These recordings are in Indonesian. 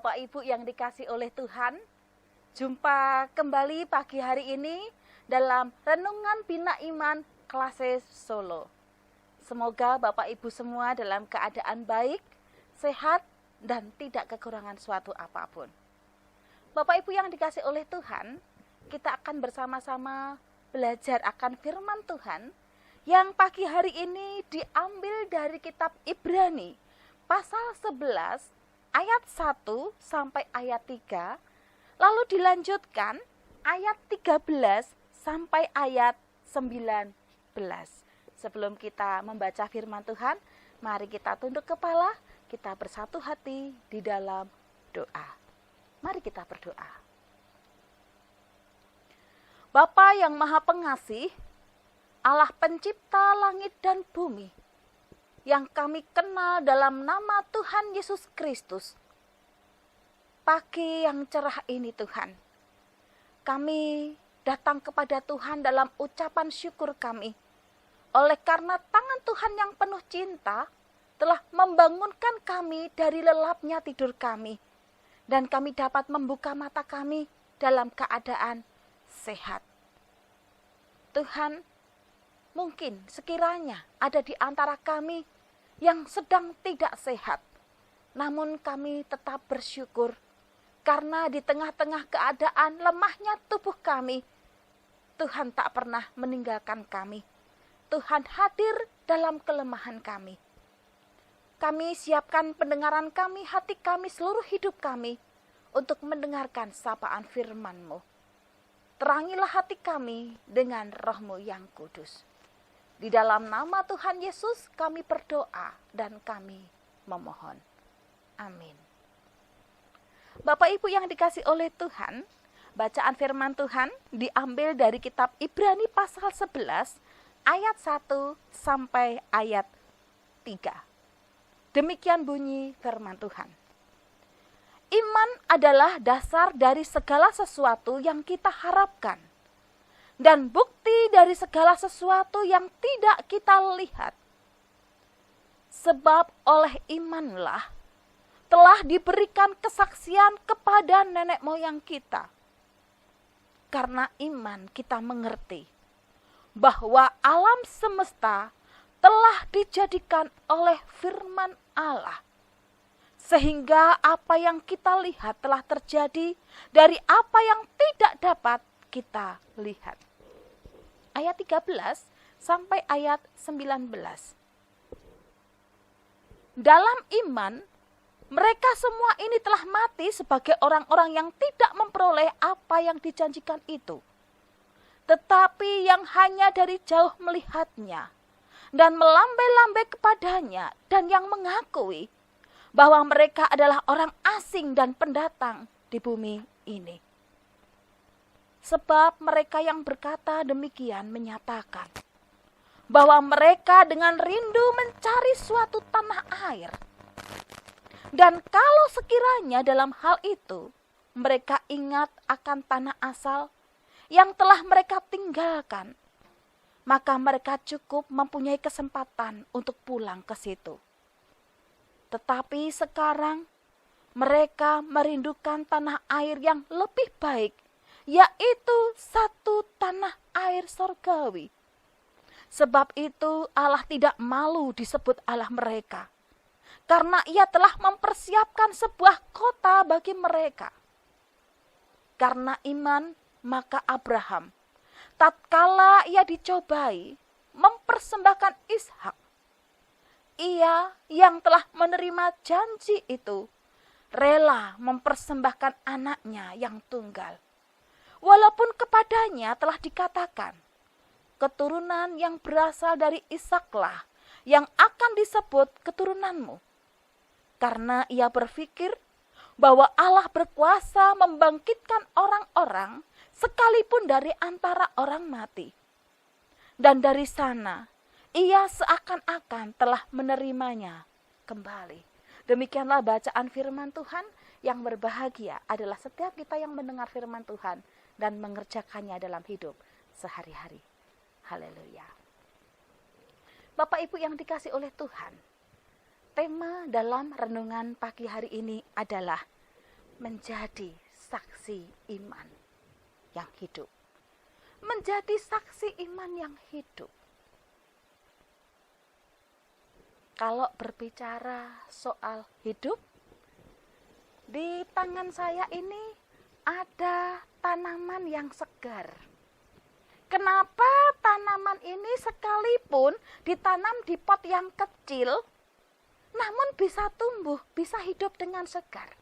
Bapak Ibu yang dikasih oleh Tuhan, jumpa kembali pagi hari ini dalam Renungan Bina Iman Klase Solo. Semoga Bapak Ibu semua dalam keadaan baik, sehat, dan tidak kekurangan suatu apapun. Bapak Ibu yang dikasih oleh Tuhan, kita akan bersama-sama belajar akan firman Tuhan yang pagi hari ini diambil dari kitab Ibrani pasal 11 ayat 1 sampai ayat 3, lalu dilanjutkan ayat 13 sampai ayat 19. Sebelum kita membaca firman Tuhan, mari kita tunduk kepala, kita bersatu hati di dalam doa. Mari kita berdoa. Bapa yang Maha Pengasih, Allah pencipta langit dan bumi, yang kami kenal dalam nama Tuhan Yesus Kristus. Pagi yang cerah ini Tuhan, kami datang kepada Tuhan dalam ucapan syukur kami. Oleh karena tangan Tuhan yang penuh cinta telah membangunkan kami dari lelapnya tidur kami. Dan kami dapat membuka mata kami dalam keadaan sehat. Tuhan, mungkin sekiranya ada di antara kami yang sedang tidak sehat, namun kami tetap bersyukur karena di tengah-tengah keadaan lemahnya tubuh kami, Tuhan tak pernah meninggalkan kami. Tuhan hadir dalam kelemahan kami. Kami siapkan pendengaran kami, hati kami, seluruh hidup kami untuk mendengarkan sapaan firman-Mu. Terangilah hati kami dengan Roh-Mu yang kudus. Di dalam nama Tuhan Yesus kami berdoa dan kami memohon. Amin. Bapak Ibu yang dikasih oleh Tuhan, bacaan firman Tuhan diambil dari kitab Ibrani pasal 11 ayat 1 sampai ayat 3. Demikian bunyi firman Tuhan. Iman adalah dasar dari segala sesuatu yang kita harapkan, dan bukti dari segala sesuatu yang tidak kita lihat. Sebab oleh imanlah telah diberikan kesaksian kepada nenek moyang kita. Karena iman kita mengerti bahwa alam semesta telah dijadikan oleh firman Allah. Sehingga apa yang kita lihat telah terjadi dari apa yang tidak dapat kita lihat. Ayat 13 sampai ayat 19. Dalam iman, mereka semua ini telah mati sebagai orang-orang yang tidak memperoleh apa yang dijanjikan itu. Tetapi yang hanya dari jauh melihatnya dan melambai-lambai kepadanya dan yang mengakui bahwa mereka adalah orang asing dan pendatang di bumi ini. Sebab mereka yang berkata demikian menyatakan bahwa mereka dengan rindu mencari suatu tanah air. Dan kalau sekiranya dalam hal itu mereka ingat akan tanah asal yang telah mereka tinggalkan, maka mereka cukup mempunyai kesempatan untuk pulang ke situ. Tetapi sekarang mereka merindukan tanah air yang lebih baik, yaitu satu tanah air sorgawi. Sebab itu Allah tidak malu disebut Allah mereka, karena Ia telah mempersiapkan sebuah kota bagi mereka. Karena iman, maka Abraham, tatkala ia dicobai, mempersembahkan Ishak. Ia yang telah menerima janji itu rela mempersembahkan anaknya yang tunggal. Walaupun kepadanya telah dikatakan, keturunan yang berasal dari Ishaklah yang akan disebut keturunanmu. Karena ia berpikir bahwa Allah berkuasa membangkitkan orang-orang sekalipun dari antara orang mati. Dan dari sana ia seakan-akan telah menerimanya kembali. Demikianlah bacaan firman Tuhan. Yang berbahagia adalah setiap kita yang mendengar firman Tuhan dan mengerjakannya dalam hidup sehari-hari. Haleluya. Bapak Ibu yang dikasih oleh Tuhan, tema dalam renungan pagi hari ini adalah menjadi saksi iman yang hidup. Menjadi saksi iman yang hidup. Kalau berbicara soal hidup, di tangan saya ini ada tanaman yang segar. Kenapa tanaman ini sekalipun ditanam di pot yang kecil, namun bisa tumbuh, bisa hidup dengan segar?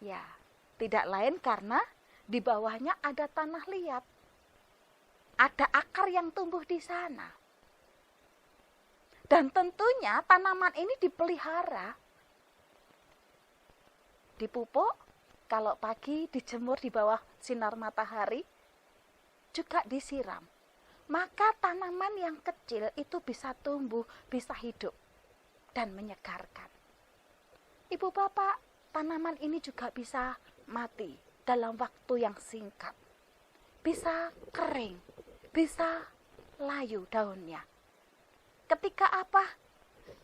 Ya, tidak lain karena di bawahnya ada tanah liat. Ada akar yang tumbuh di sana. Dan tentunya tanaman ini dipelihara. Dipupuk, kalau pagi dijemur di bawah sinar matahari, juga disiram. Maka tanaman yang kecil itu bisa tumbuh, bisa hidup, dan menyegarkan. Ibu bapak, tanaman ini juga bisa mati dalam waktu yang singkat. Bisa kering, bisa layu daunnya. Ketika apa?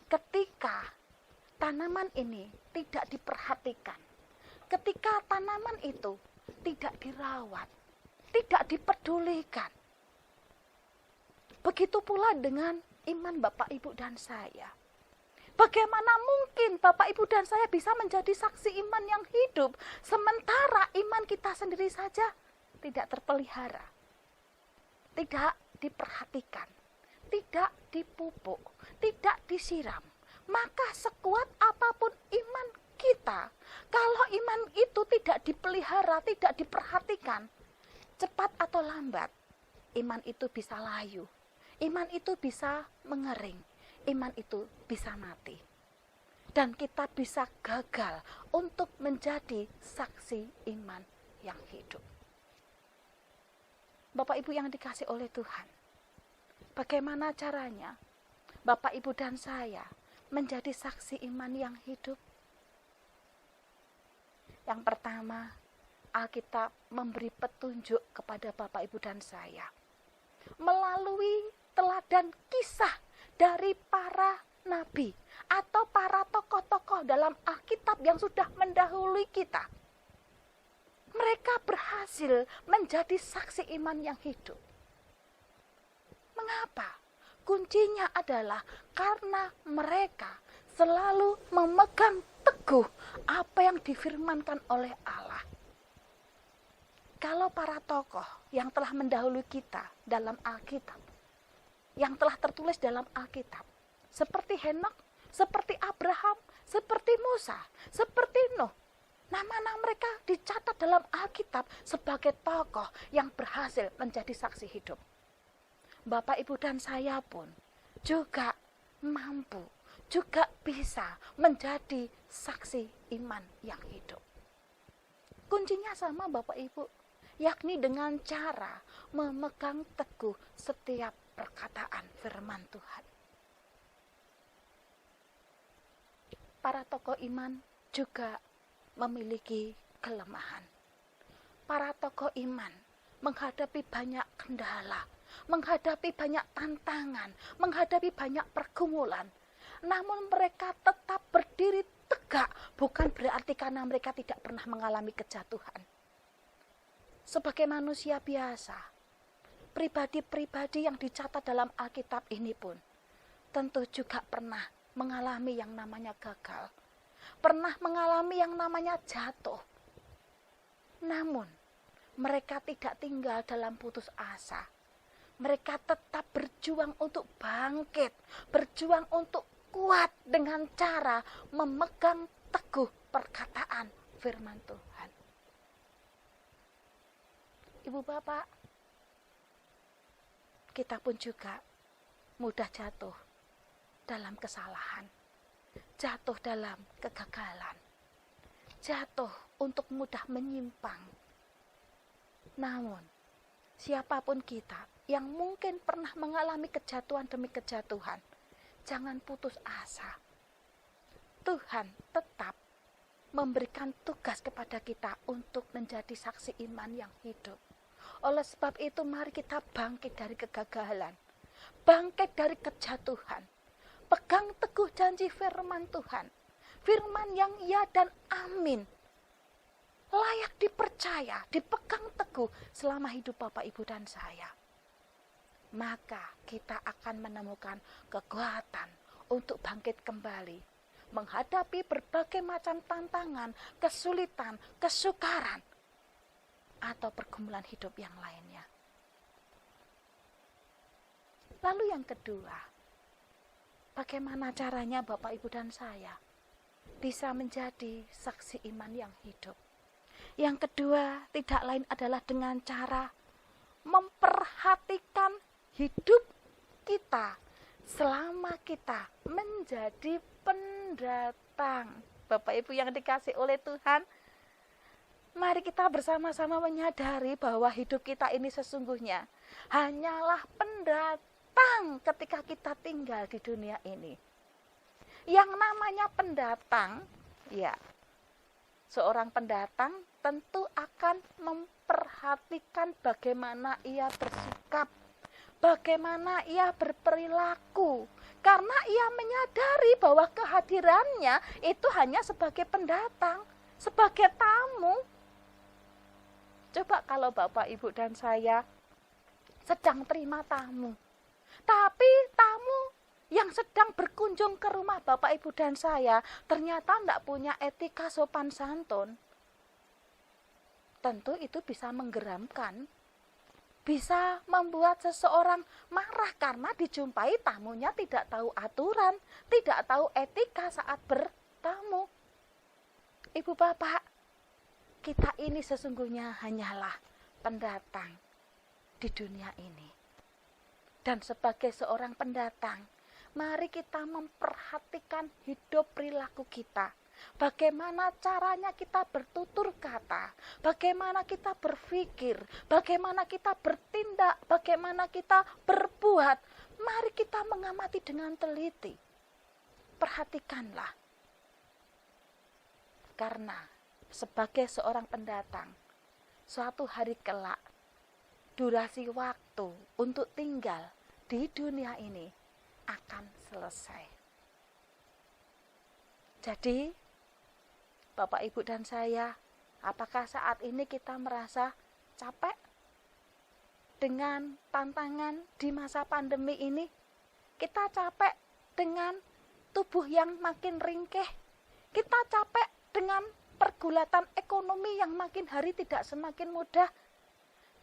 Ketika tanaman ini tidak diperhatikan. Ketika tanaman itu tidak dirawat, tidak dipedulikan. Begitu pula dengan iman Bapak, Ibu, dan saya. Bagaimana mungkin Bapak, Ibu, dan saya bisa menjadi saksi iman yang hidup, sementara iman kita sendiri saja tidak terpelihara, tidak diperhatikan, tidak dipupuk, tidak disiram. Maka sekuat apapun iman kita, kalau iman itu tidak dipelihara, tidak diperhatikan, cepat atau lambat, iman itu bisa layu, iman itu bisa mengering, iman itu bisa mati. Dan kita bisa gagal untuk menjadi saksi iman yang hidup. Bapak Ibu yang dikasih oleh Tuhan, bagaimana caranya Bapak Ibu dan saya menjadi saksi iman yang hidup? Yang pertama, Alkitab memberi petunjuk kepada Bapak, Ibu, dan saya melalui teladan kisah dari para nabi atau para tokoh-tokoh dalam Alkitab yang sudah mendahului kita. Mereka berhasil menjadi saksi iman yang hidup. Mengapa? Kuncinya adalah karena mereka selalu memegang teguh apa yang difirmankan oleh Allah. Kalau para tokoh yang telah mendahului kita dalam Alkitab, yang telah tertulis dalam Alkitab, seperti Henokh, seperti Abraham, seperti Musa, seperti Nuh, nama-nama mereka dicatat dalam Alkitab sebagai tokoh yang berhasil menjadi saksi hidup. Bapak, Ibu, dan saya pun juga mampu, juga bisa menjadi saksi iman yang hidup. Kuncinya sama Bapak, Ibu, yakni dengan cara memegang teguh setiap perkataan firman Tuhan. Para tokoh iman juga memiliki kelemahan. Para tokoh iman menghadapi banyak kendala, menghadapi banyak tantangan, menghadapi banyak pergumulan. Namun mereka tetap berdiri tegak, bukan berarti karena mereka tidak pernah mengalami kejatuhan. Sebagai manusia biasa, pribadi-pribadi yang dicatat dalam Alkitab ini pun tentu juga pernah mengalami yang namanya gagal, pernah mengalami yang namanya jatuh. Namun, mereka tidak tinggal dalam putus asa. Mereka tetap berjuang untuk bangkit, berjuang untuk kuat dengan cara memegang teguh perkataan firman Tuhan. Ibu bapak, kita pun juga mudah jatuh dalam kesalahan, jatuh dalam kegagalan, jatuh untuk mudah menyimpang. Namun, siapapun kita yang mungkin pernah mengalami kejatuhan demi kejatuhan, jangan putus asa. Tuhan tetap memberikan tugas kepada kita untuk menjadi saksi iman yang hidup. Oleh sebab itu, mari kita bangkit dari kegagalan, bangkit dari kejatuhan, pegang teguh janji firman Tuhan, firman yang ya dan amin, layak dipercaya, dipegang teguh selama hidup Bapak, Ibu, dan saya, maka kita akan menemukan kekuatan untuk bangkit kembali, menghadapi berbagai macam tantangan, kesulitan, kesukaran, atau pergumulan hidup yang lainnya. Lalu yang kedua, bagaimana caranya Bapak, Ibu, dan saya bisa menjadi saksi iman yang hidup? Yang kedua, tidak lain adalah dengan cara memperhatikan hidup kita selama kita menjadi pendatang. Bapak, Ibu yang dikasih oleh Tuhan, mari kita bersama-sama menyadari bahwa hidup kita ini sesungguhnya hanyalah pendatang ketika kita tinggal di dunia ini. Yang namanya pendatang, ya, seorang pendatang tentu akan memperhatikan bagaimana ia bersikap, bagaimana ia berperilaku, karena ia menyadari bahwa kehadirannya itu hanya sebagai pendatang, sebagai tamu. Coba kalau Bapak, Ibu, dan saya sedang terima tamu, tapi tamu yang sedang berkunjung ke rumah Bapak, Ibu, dan saya ternyata tidak punya etika sopan santun, tentu itu bisa menggeramkan, bisa membuat seseorang marah karena dijumpai tamunya tidak tahu aturan, tidak tahu etika saat bertamu. Ibu bapak, kita ini sesungguhnya hanyalah pendatang di dunia ini. Dan sebagai seorang pendatang, mari kita memperhatikan hidup perilaku kita. Bagaimana caranya kita bertutur kata, bagaimana kita berpikir, bagaimana kita bertindak, bagaimana kita berbuat. Mari kita mengamati dengan teliti. Perhatikanlah. Karena sebagai seorang pendatang, suatu hari kelak, durasi waktu untuk tinggal di dunia ini akan selesai. Jadi, Bapak, Ibu, dan saya, apakah saat ini kita merasa capek dengan tantangan di masa pandemi ini? Kita capek dengan tubuh yang makin ringkih. Kita capek dengan pergulatan ekonomi yang makin hari tidak semakin mudah.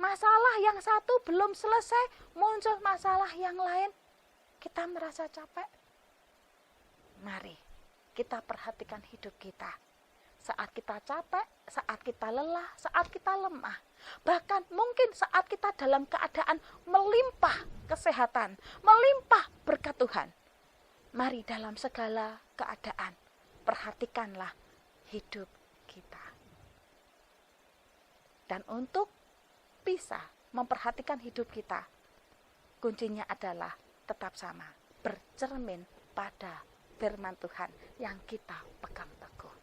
Masalah yang satu belum selesai, muncul masalah yang lain. Kita merasa capek. Mari kita perhatikan hidup kita. Saat kita capek, saat kita lelah, saat kita lemah. Bahkan mungkin saat kita dalam keadaan melimpah kesehatan, melimpah berkat Tuhan. Mari dalam segala keadaan, perhatikanlah hidup kita. Dan untuk bisa memperhatikan hidup kita, kuncinya adalah tetap sama, bercermin pada firman Tuhan yang kita pegang teguh.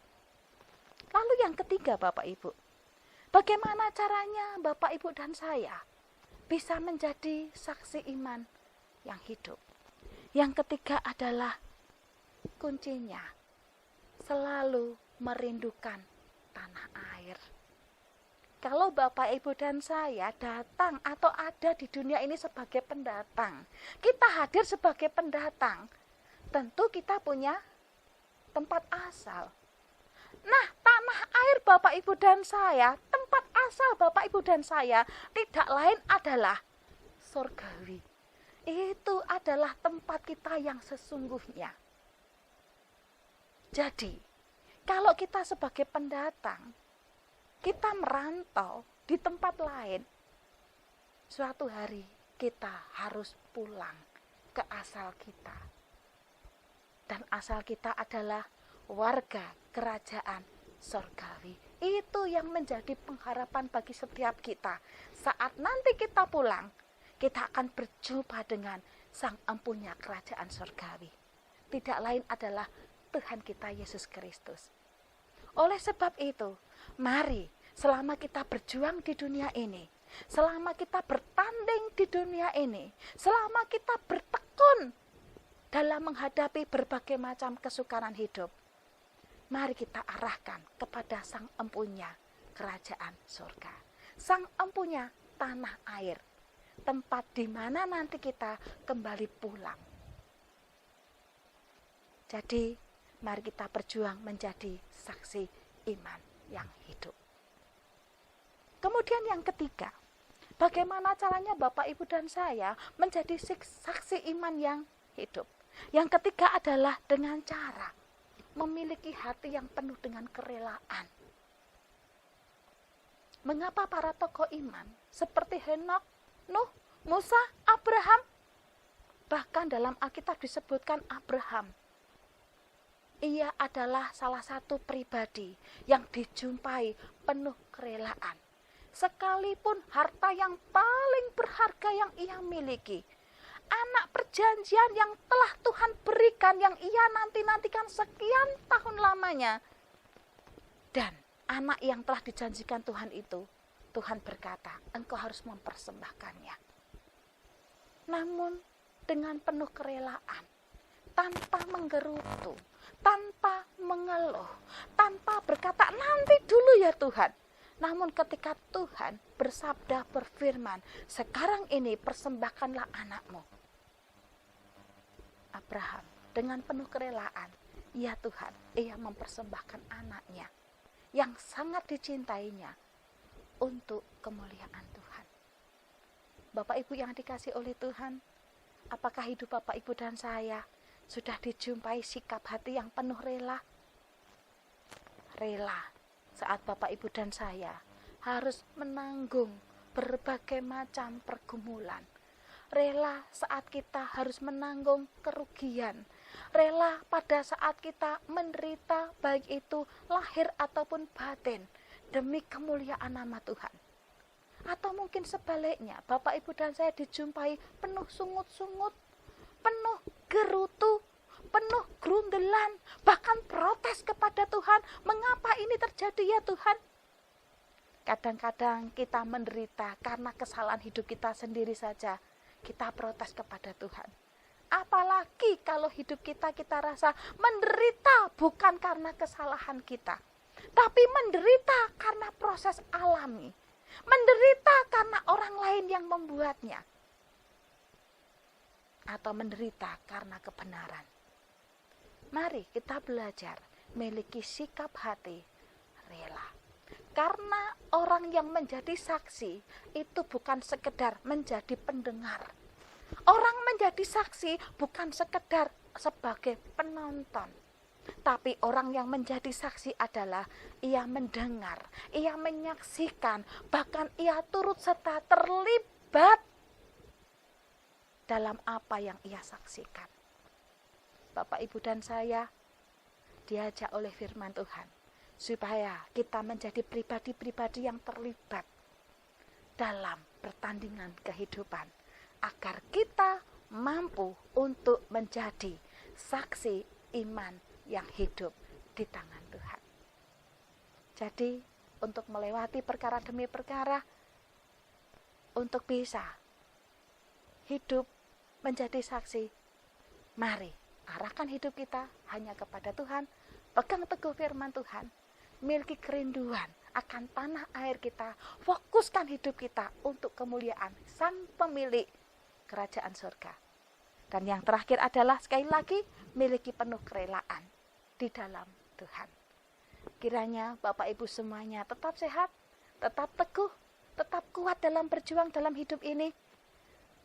Lalu yang ketiga, Bapak Ibu, bagaimana caranya Bapak Ibu dan saya bisa menjadi saksi iman yang hidup? Yang ketiga adalah kuncinya selalu merindukan tanah air. Kalau Bapak, Ibu, dan saya datang atau ada di dunia ini sebagai pendatang, kita hadir sebagai pendatang, tentu kita punya tempat asal. Nah, tanah air Bapak, Ibu, dan saya, tempat asal Bapak, Ibu, dan saya, tidak lain adalah surgawi. Itu adalah tempat kita yang sesungguhnya. Jadi, kalau kita sebagai pendatang, kita merantau di tempat lain, suatu hari kita harus pulang ke asal kita. Dan asal kita adalah warga kerajaan surgawi. Itu yang menjadi pengharapan bagi setiap kita. Saat nanti kita pulang, kita akan berjumpa dengan Sang Empunya kerajaan surgawi. Tidak lain adalah Tuhan kita Yesus Kristus. Oleh sebab itu, mari selama kita berjuang di dunia ini, selama kita bertanding di dunia ini, selama kita bertekun dalam menghadapi berbagai macam kesukaran hidup, mari kita arahkan kepada Sang Empunya kerajaan surga. Sang empunya tanah air, tempat di mana nanti kita kembali pulang. Jadi, mari kita berjuang menjadi saksi iman yang hidup. Kemudian yang ketiga, bagaimana caranya Bapak, Ibu, dan saya menjadi saksi iman yang hidup? Yang ketiga adalah dengan cara memiliki hati yang penuh dengan kerelaan. Mengapa para tokoh iman seperti Henokh, Nuh, Musa, Abraham, bahkan dalam Alkitab disebutkan Abraham, ia adalah salah satu pribadi yang dijumpai penuh kerelaan. Sekalipun harta yang paling berharga yang ia miliki, anak perjanjian yang telah Tuhan berikan, yang ia nanti-nantikan sekian tahun lamanya, dan anak yang telah dijanjikan Tuhan itu, Tuhan berkata, engkau harus mempersembahkannya. Namun dengan penuh kerelaan, tanpa menggerutu, tanpa mengeluh, tanpa berkata, nanti dulu ya Tuhan. Namun ketika Tuhan bersabda, berfirman, sekarang ini persembahkanlah anakmu. Abraham dengan penuh kerelaan, ya Tuhan, ia mempersembahkan anaknya yang sangat dicintainya untuk kemuliaan Tuhan. Bapak Ibu yang dikasihi oleh Tuhan, apakah hidup Bapak Ibu dan saya sudah dijumpai sikap hati yang penuh rela? Rela saat Bapak Ibu dan saya harus menanggung berbagai macam pergumulan. Rela saat kita harus menanggung kerugian. Rela pada saat kita menderita, baik itu lahir ataupun batin, demi kemuliaan nama Tuhan. Atau mungkin sebaliknya, Bapak Ibu dan saya dijumpai penuh sungut-sungut, penuh gerutu, penuh gerundelan, bahkan protes kepada Tuhan. Mengapa ini terjadi ya Tuhan? Kadang-kadang kita menderita karena kesalahan hidup kita sendiri saja. Kita protes kepada Tuhan. Apalagi kalau hidup kita rasa menderita bukan karena kesalahan kita, tapi menderita karena proses alami, menderita karena orang lain yang membuatnya, atau menderita karena kebenaran. Mari kita belajar memiliki sikap hati rela. Karena orang yang menjadi saksi itu bukan sekedar menjadi pendengar. Orang menjadi saksi bukan sekedar sebagai penonton. Tapi orang yang menjadi saksi adalah ia mendengar, ia menyaksikan, bahkan ia turut serta terlibat dalam apa yang ia saksikan. Bapak, Ibu, dan saya diajak oleh firman Tuhan supaya kita menjadi pribadi-pribadi yang terlibat dalam pertandingan kehidupan, agar kita mampu untuk menjadi saksi iman yang hidup di tangan Tuhan. Jadi, untuk melewati perkara demi perkara, untuk bisa hidup menjadi saksi, mari arahkan hidup kita hanya kepada Tuhan, pegang teguh firman Tuhan, miliki kerinduan akan tanah air kita, fokuskan hidup kita untuk kemuliaan Sang Pemilik Kerajaan Surga. Dan yang terakhir adalah sekali lagi miliki penuh kerelaan di dalam Tuhan. Kiranya Bapak Ibu semuanya tetap sehat, tetap teguh, tetap kuat dalam berjuang dalam hidup ini,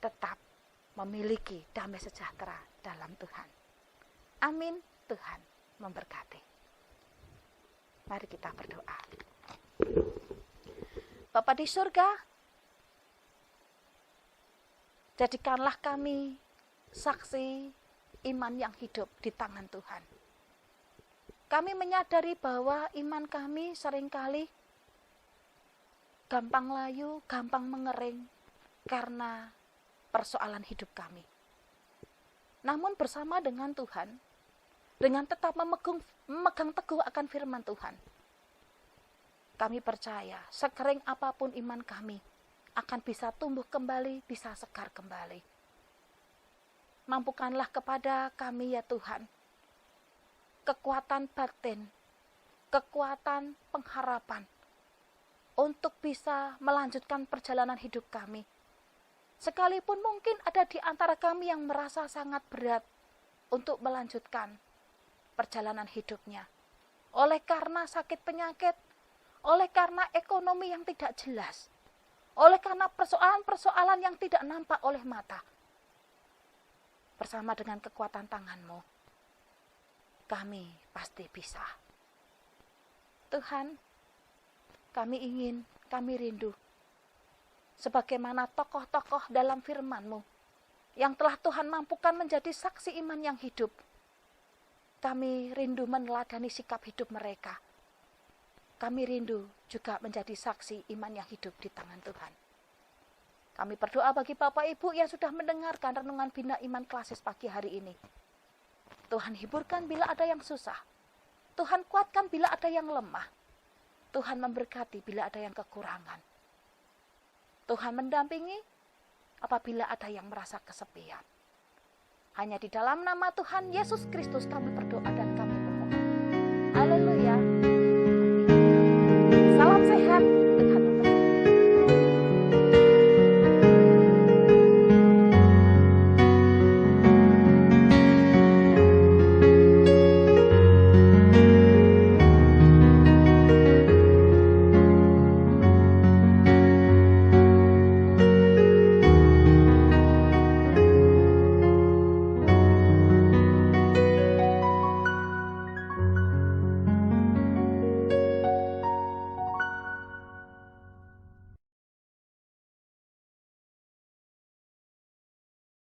tetap memiliki damai sejahtera dalam Tuhan. Amin. Tuhan memberkati. Mari kita berdoa. Bapa di surga, jadikanlah kami saksi iman yang hidup di tangan Tuhan. Kami menyadari bahwa iman kami seringkali gampang layu, gampang mengering karena persoalan hidup kami. Namun bersama dengan Tuhan, dengan tetap memegang teguh akan firman Tuhan, kami percaya sekering apapun iman kami akan bisa tumbuh kembali, bisa segar kembali. Mampukanlah kepada kami ya Tuhan, kekuatan batin, kekuatan pengharapan, untuk bisa melanjutkan perjalanan hidup kami. Sekalipun mungkin ada di antara kami yang merasa sangat berat untuk melanjutkan perjalanan hidupnya. Oleh karena sakit penyakit, oleh karena ekonomi yang tidak jelas, oleh karena persoalan-persoalan yang tidak nampak oleh mata. Bersama dengan kekuatan tangan-Mu, kami pasti bisa. Tuhan, kami rindu. Sebagaimana tokoh-tokoh dalam firman-Mu, yang telah Tuhan mampukan menjadi saksi iman yang hidup. Kami rindu meneladani sikap hidup mereka. Kami rindu juga menjadi saksi iman yang hidup di tangan Tuhan. Kami berdoa bagi Bapak Ibu yang sudah mendengarkan renungan Bina Iman Klasis pagi hari ini. Tuhan hiburkan bila ada yang susah. Tuhan kuatkan bila ada yang lemah. Tuhan memberkati bila ada yang kekurangan. Tuhan mendampingi apabila ada yang merasa kesepian. Hanya di dalam nama Tuhan Yesus Kristus kami berdoa dan